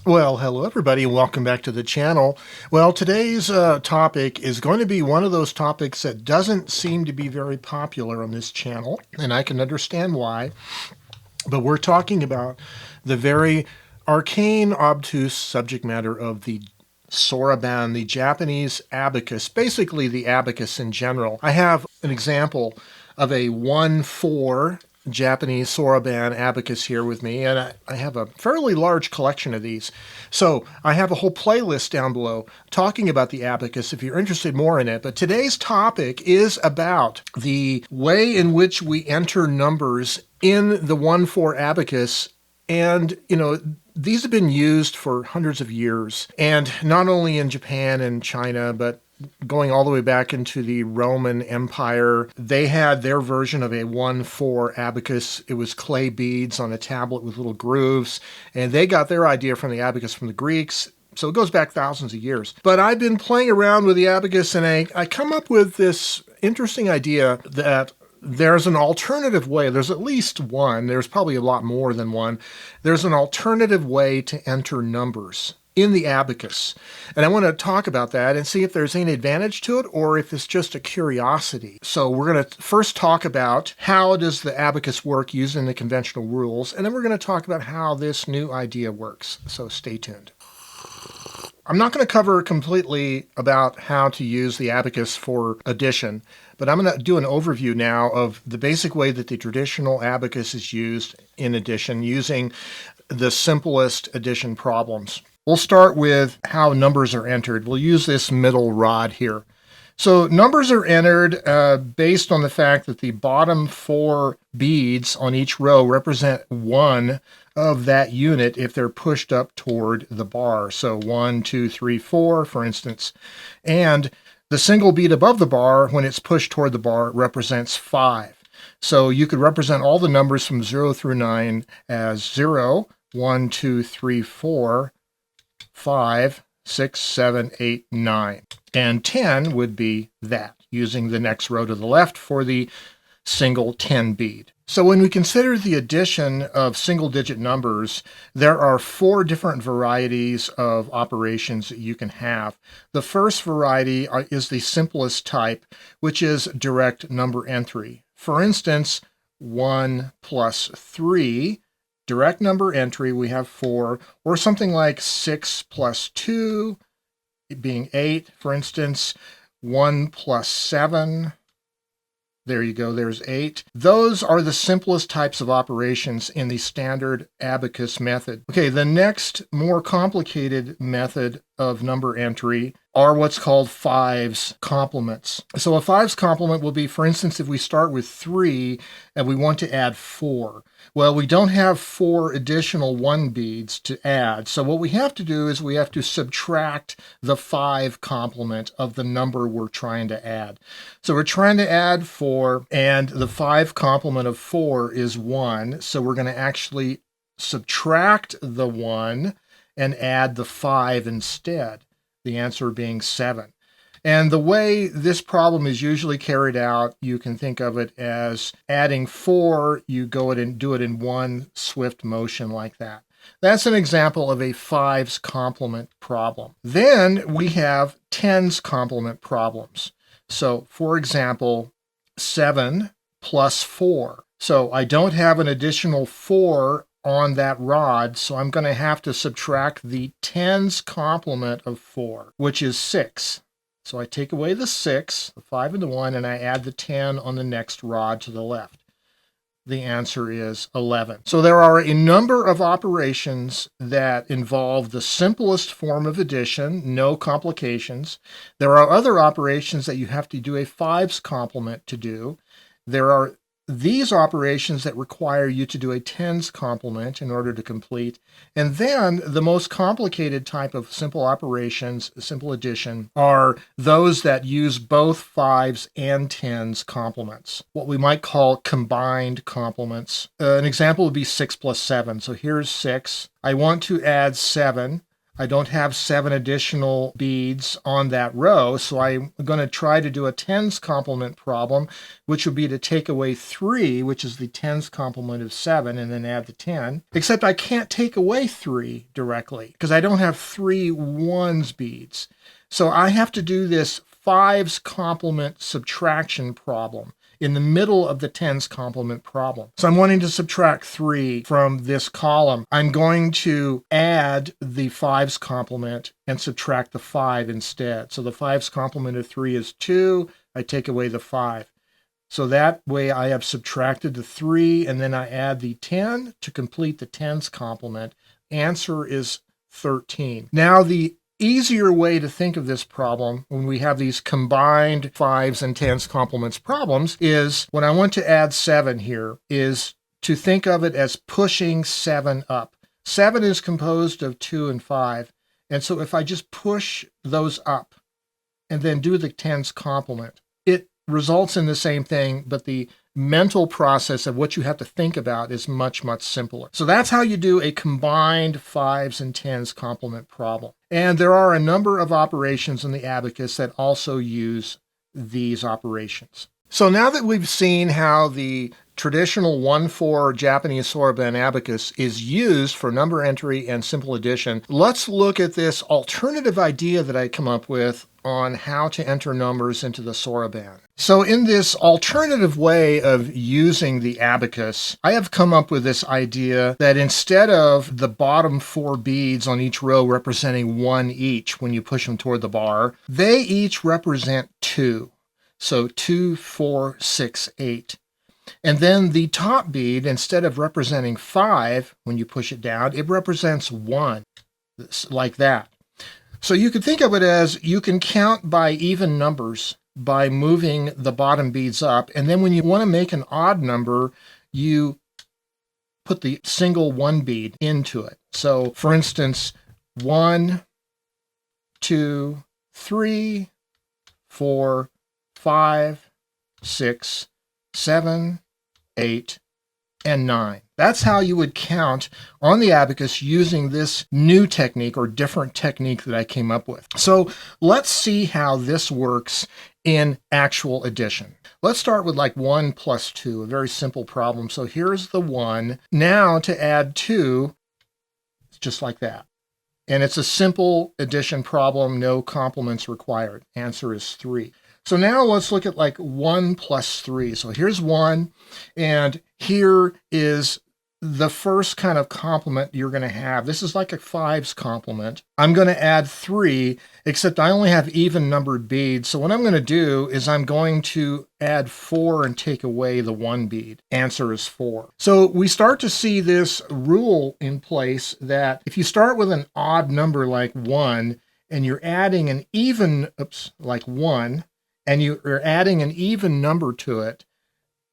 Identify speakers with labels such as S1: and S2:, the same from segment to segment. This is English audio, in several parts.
S1: Well, hello everybody, and welcome back to the channel. Well, today's topic is going to be one of those topics that doesn't seem to be very popular on this channel, and I can understand why. But we're talking about the very arcane, obtuse subject matter of the Soroban, the Japanese abacus, basically the abacus in general. I have an example of a 1-4 Japanese Soroban abacus here with me, and I have a fairly large collection of these. So I have a whole playlist down below talking about the abacus if you're interested more in it. But today's topic is about the way in which we enter numbers in the 1-4 abacus. And, these have been used for hundreds of years, and not only in Japan and China, but going all the way back into the Roman Empire, they had their version of a 1-4 abacus. It was clay beads on a tablet with little grooves, and they got their idea from the abacus from the Greeks. So it goes back thousands of years. But I've been playing around with the abacus, and I come up with this interesting idea that there's an alternative way. There's at least one. There's probably a lot more than one. There's an alternative way to enter numbers in the abacus. And I want to talk about that and see if there's any advantage to it or if it's just a curiosity. So we're going to first talk about how does the abacus work using the conventional rules, and then we're going to talk about how this new idea works. So stay tuned. I'm not going to cover completely about how to use the abacus for addition, but I'm going to do an overview now of the basic way that the traditional abacus is used in addition, using the simplest addition problems. We'll start with how numbers are entered. We'll use this middle rod here. So numbers are entered based on the fact that the bottom 4 beads on each row represent one of that unit if they're pushed up toward the bar. So 1, 2, 3, 4, for instance. And the single bead above the bar, when it's pushed toward the bar, represents 5. So you could represent all the numbers from 0 through 9 as 0, 1, 2, 3, 4, 5, 6, 7, 8, 9. And 10 would be that, using the next row to the left for the single 10 bead. So when we consider the addition of single-digit numbers, there are 4 different varieties of operations that you can have. The first variety is the simplest type, which is direct number entry. For instance, 1 plus 3, direct number entry, we have 4, or something like 6 plus 2, being 8, for instance, 1 plus 7, there you go, there's 8. Those are the simplest types of operations in the standard abacus method. Okay, the next more complicated method of number entry are what's called 5's complements. So a 5's complement will be, for instance, if we start with 3 and we want to add 4. Well, we don't have 4 additional 1 beads to add. So what we have to do is we have to subtract the 5 complement of the number we're trying to add. So we're trying to add 4, and the 5 complement of 4 is 1. So we're going to actually subtract the 1 and add the 5 instead, the answer being 7. And the way this problem is usually carried out, you can think of it as adding 4, you go and do it in one swift motion like that. That's an example of a 5's complement problem. Then we have 10's complement problems. So, for example, 7 plus 4. So I don't have an additional 4 on that rod, so I'm going to have to subtract the 10's complement of 4, which is 6. So I take away the 6, the 5 and the 1, and I add the 10 on the next rod to the left. The answer is 11. So there are a number of operations that involve the simplest form of addition, no complications. There are other operations that you have to do a 5's complement to do. There are these operations that require you to do a 10's complement in order to complete. And then the most complicated type of simple operations, simple addition, are those that use both 5's and 10's complements, what we might call combined complements. An example would be 6 plus 7. So here's 6. I want to add 7. I don't have 7 additional beads on that row, so I'm going to try to do a tens complement problem, which would be to take away 3, which is the tens complement of 7, and then add the 10. Except I can't take away 3 directly because I don't have 3 ones beads. So I have to do this 5's complement subtraction problem in the middle of the tens complement problem. So I'm wanting to subtract 3 from this column. I'm going to add the 5's complement and subtract the 5 instead. So the 5's complement of 3 is 2. I take away the 5. So that way I have subtracted the 3, and then I add the 10 to complete the tens complement. Answer is 13. Now the easier way to think of this problem when we have these combined 5's and 10's complements problems is when I want to add 7 here is to think of it as pushing 7 up. 7 is composed of 2 and 5. And so if I just push those up and then do the 10's complement, it results in the same thing, but the mental process of what you have to think about is much, much simpler. So that's how you do a combined 5's and 10's complement problem. And there are a number of operations in the abacus that also use these operations. So now that we've seen how the traditional 1-4 Japanese Soroban abacus is used for number entry and simple addition, let's look at this alternative idea that I come up with on how to enter numbers into the Soroban. So in this alternative way of using the abacus, I have come up with this idea that instead of the bottom 4 beads on each row representing 1 each when you push them toward the bar, they each represent 2. So 2, 4, 6, 8. And then the top bead, instead of representing 5 when you push it down, it represents 1, like that. So you could think of it as you can count by even numbers by moving the bottom beads up, and then when you want to make an odd number, you put the single 1 bead into it. So for instance, 1, 2, 3, 4, 5, 6, 7, 8, and 9. That's how you would count on the abacus using this new technique or different technique that I came up with. So let's see how this works in actual addition. Let's start with like 1 plus 2, a very simple problem. So here's the 1. Now to add 2, it's just like that. And it's a simple addition problem, no complements required. Answer is 3. So now let's look at like 1 plus 3. So here's 1, and here is the first kind of complement you're going to have. This is like a 5's complement. I'm going to add 3, except I only have even numbered beads. So what I'm going to do is I'm going to add 4 and take away the 1 bead. Answer is 4. So we start to see this rule in place that if you start with an odd number like 1 and you're adding an even, like 1, and you're adding an even number to it,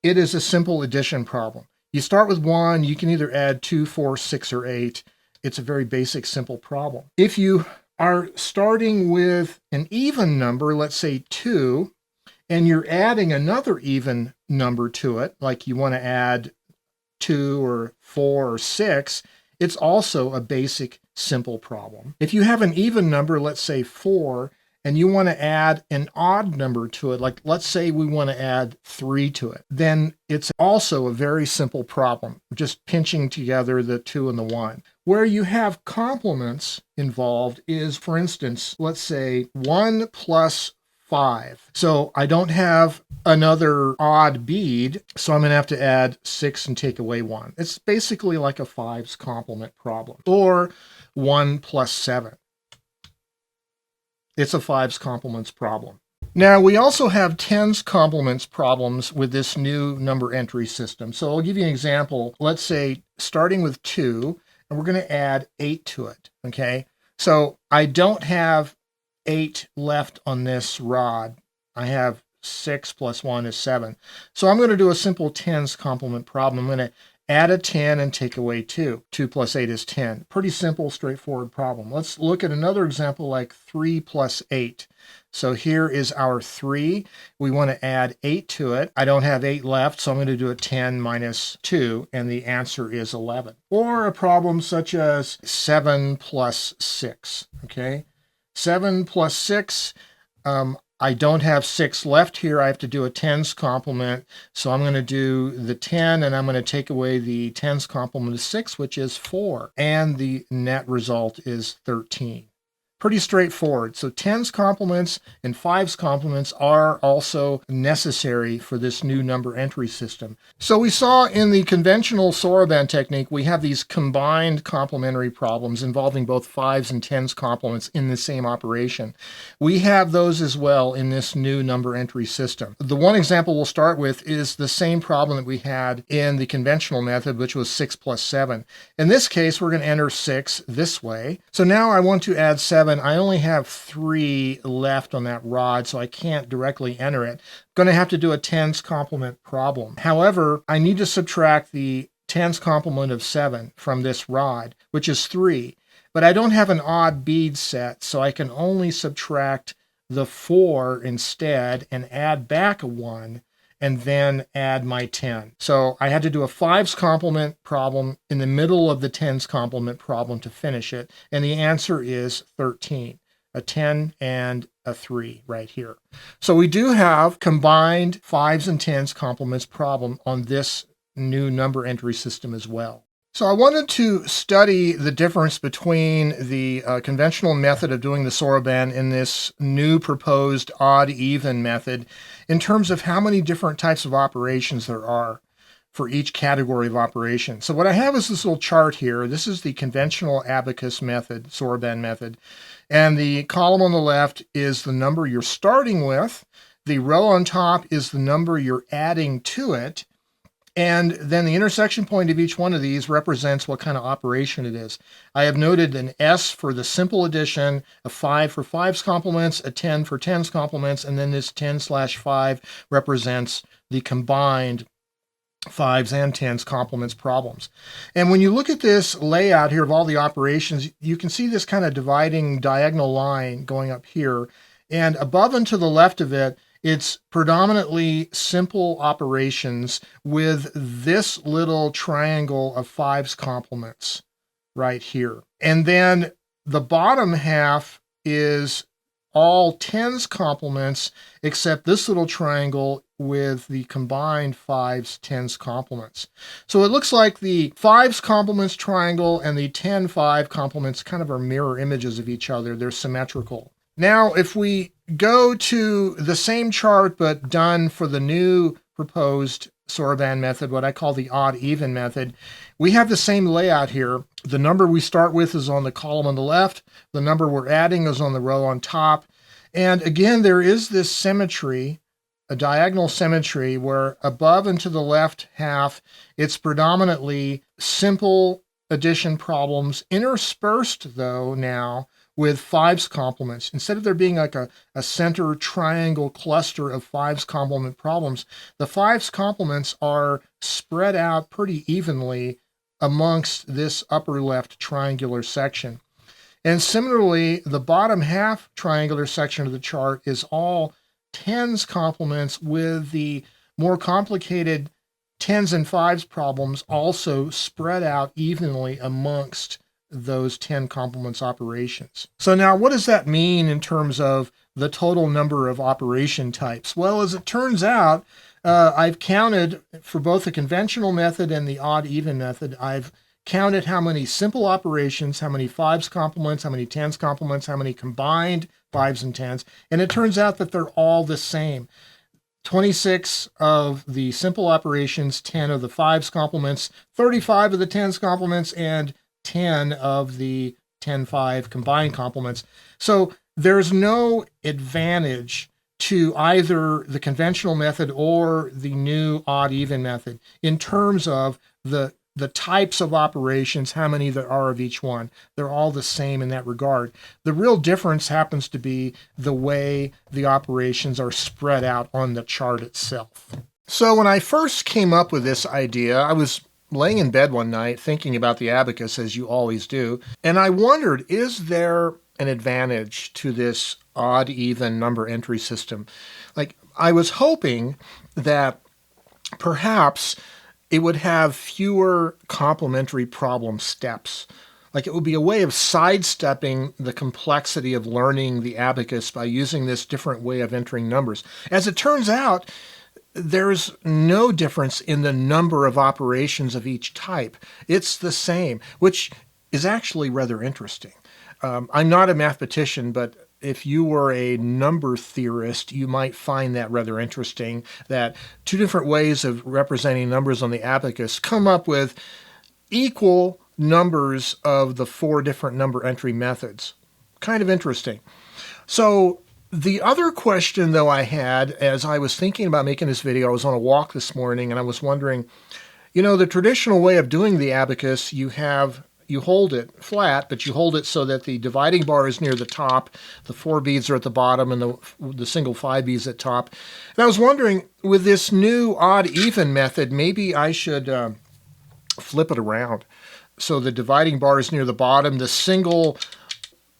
S1: it is a simple addition problem. You start with 1, you can either add 2, 4, 6, or 8. It's a very basic, simple problem. If you are starting with an even number, let's say 2, and you're adding another even number to it, like you want to add 2 or 4 or 6, it's also a basic, simple problem. If you have an even number, let's say 4, and you want to add an odd number to it, like let's say we want to add 3 to it, then it's also a very simple problem, just pinching together the 2 and the 1. Where you have complements involved is, for instance, let's say 1 plus 5. So I don't have another odd bead, so I'm going to have to add 6 and take away 1. It's basically like a 5's complement problem. Or 1 plus 7. It's a 5's complements problem. Now, we also have 10's complements problems with this new number entry system. So I'll give you an example. Let's say starting with 2, and we're going to add 8 to it, okay? So I don't have 8 left on this rod. I have 6 plus 1 is 7. So I'm going to do a simple 10's complement problem. I'm going to add a 10 and take away 2. 2 plus 8 is 10. Pretty simple, straightforward problem. Let's look at another example like 3 plus 8. So here is our 3. We want to add 8 to it. I don't have 8 left, so I'm going to do a 10 minus 2, and the answer is 11. Or a problem such as 7 plus 6, okay? 7 plus 6, I don't have 6 left here. I have to do a tens complement. So I'm going to do the 10, and I'm going to take away the tens complement of 6, which is 4. And the net result is 13. Pretty straightforward. So tens complements and fives complements are also necessary for this new number entry system. So we saw in the conventional Soroban technique, we have these combined complementary problems involving both fives and tens complements in the same operation. We have those as well in this new number entry system. The one example we'll start with is the same problem that we had in the conventional method, which was 6 plus 7. In this case, we're going to enter 6 this way. So now I want to add 7. I only have 3 left on that rod, so I can't directly enter it. I'm going to have to do a tens complement problem. However, I need to subtract the tens complement of 7 from this rod, which is 3. But I don't have an odd bead set, so I can only subtract the 4 instead and add back a 1, and then add my 10. So I had to do a fives complement problem in the middle of the tens complement problem to finish it, and the answer is 13. A 10 and a 3 right here. So we do have combined fives and tens complements problem on this new number entry system as well. So I wanted to study the difference between the conventional method of doing the Soroban and this new proposed odd-even method in terms of how many different types of operations there are for each category of operation. So what I have is this little chart here. This is the conventional Abacus method, Soroban method. And the column on the left is the number you're starting with. The row on top is the number you're adding to it. And then the intersection point of each one of these represents what kind of operation it is. I have noted an S for the simple addition, a 5 for fives complements, a 10 for tens complements, and then this 10/5 represents the combined fives and tens complements problems. And when you look at this layout here of all the operations, you can see this kind of dividing diagonal line going up here. And above and to the left of it, it's predominantly simple operations with this little triangle of fives complements right here. And then the bottom half is all tens complements except this little triangle with the combined fives tens complements. So it looks like the fives complements triangle and the 10-5 complements kind of are mirror images of each other. They're symmetrical. Now, if we go to the same chart but done for the new proposed Soroban method, what I call the odd-even method, we have the same layout here. The number we start with is on the column on the left. The number we're adding is on the row on top. And again, there is this symmetry, a diagonal symmetry, where above and to the left half, it's predominantly simple addition problems, interspersed, though, now with fives complements. Instead of there being like a center triangle cluster of fives complement problems, the fives complements are spread out pretty evenly amongst this upper left triangular section. And similarly, the bottom half triangular section of the chart is all tens complements with the more complicated tens and fives problems also spread out evenly amongst those 10 complements operations. So now what does that mean in terms of the total number of operation types? Well, as it turns out, I've counted for both the conventional method and the odd-even method, I've counted how many simple operations, how many fives complements, how many tens complements, how many combined fives and tens, and it turns out that they're all the same. 26 of the simple operations, 10 of the fives complements, 35 of the tens complements, and 10 of the 10-5 combined complements. So there's no advantage to either the conventional method or the new odd-even method in terms of the types of operations, how many there are of each one. They're all the same in that regard. The real difference happens to be the way the operations are spread out on the chart itself. So when I first came up with this idea, I was laying in bed one night thinking about the abacus, as you always do, and I wondered, is there an advantage to this odd even number entry system? Like, I was hoping that perhaps it would have fewer complementary problem steps. Like, it would be a way of sidestepping the complexity of learning the abacus by using this different way of entering numbers. As it turns out, there's no difference in the number of operations of each type. It's the same, which is actually rather interesting. I'm not a mathematician, but if you were a number theorist, you might find that rather interesting, that two different ways of representing numbers on the abacus come up with equal numbers of the four different number entry methods. Kind of interesting. So the other question, though, I had as I was thinking about making this video, I was on a walk this morning and I was wondering, the traditional way of doing the abacus, you hold it flat, but you hold it so that the dividing bar is near the top, the 4 beads are at the bottom, and the single 5 beads at top. And I was wondering, with this new odd even method, maybe I should flip it around. So the dividing bar is near the bottom, the single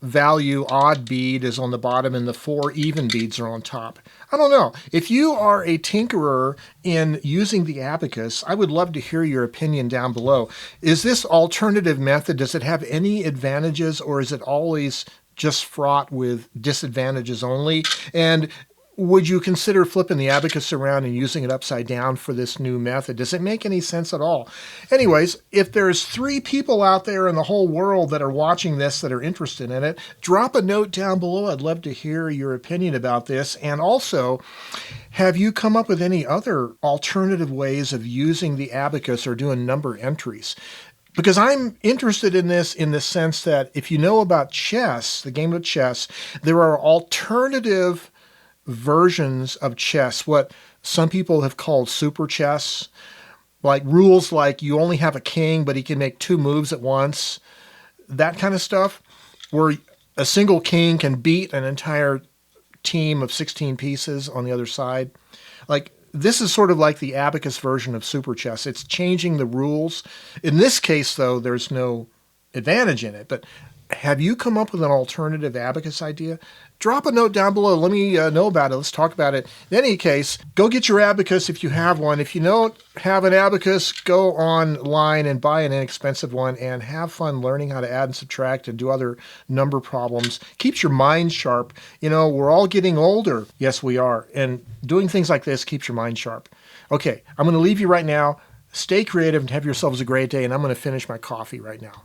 S1: value odd bead is on the bottom, and the 4 even beads are on top. I don't know. If you are a tinkerer in using the abacus, I would love to hear your opinion down below. Is this alternative method, does it have any advantages, or is it always just fraught with disadvantages only? And would you consider flipping the abacus around and using it upside down for this new method? Does it make any sense at all? Anyways, if there's 3 people out there in the whole world that are watching this that are interested in it, drop a note down below. I'd love to hear your opinion about this. And also, have you come up with any other alternative ways of using the abacus or doing number entries? Because I'm interested in this in the sense that if you know about chess, the game of chess, there are alternative versions of chess, what some people have called super chess, like rules like you only have a king, but he can make 2 moves at once, that kind of stuff, where a single king can beat an entire team of 16 pieces on the other side. Like, this is sort of like the abacus version of super chess. It's changing the rules. In this case, though, there's no advantage in it, but have you come up with an alternative abacus idea? Drop a note down below. Let me know about it. Let's talk about it. In any case, go get your abacus if you have one. If you don't have an abacus, go online and buy an inexpensive one and have fun learning how to add and subtract and do other number problems. Keeps your mind sharp. We're all getting older. Yes, we are. And doing things like this keeps your mind sharp. Okay, I'm going to leave you right now. Stay creative and have yourselves a great day. And I'm going to finish my coffee right now.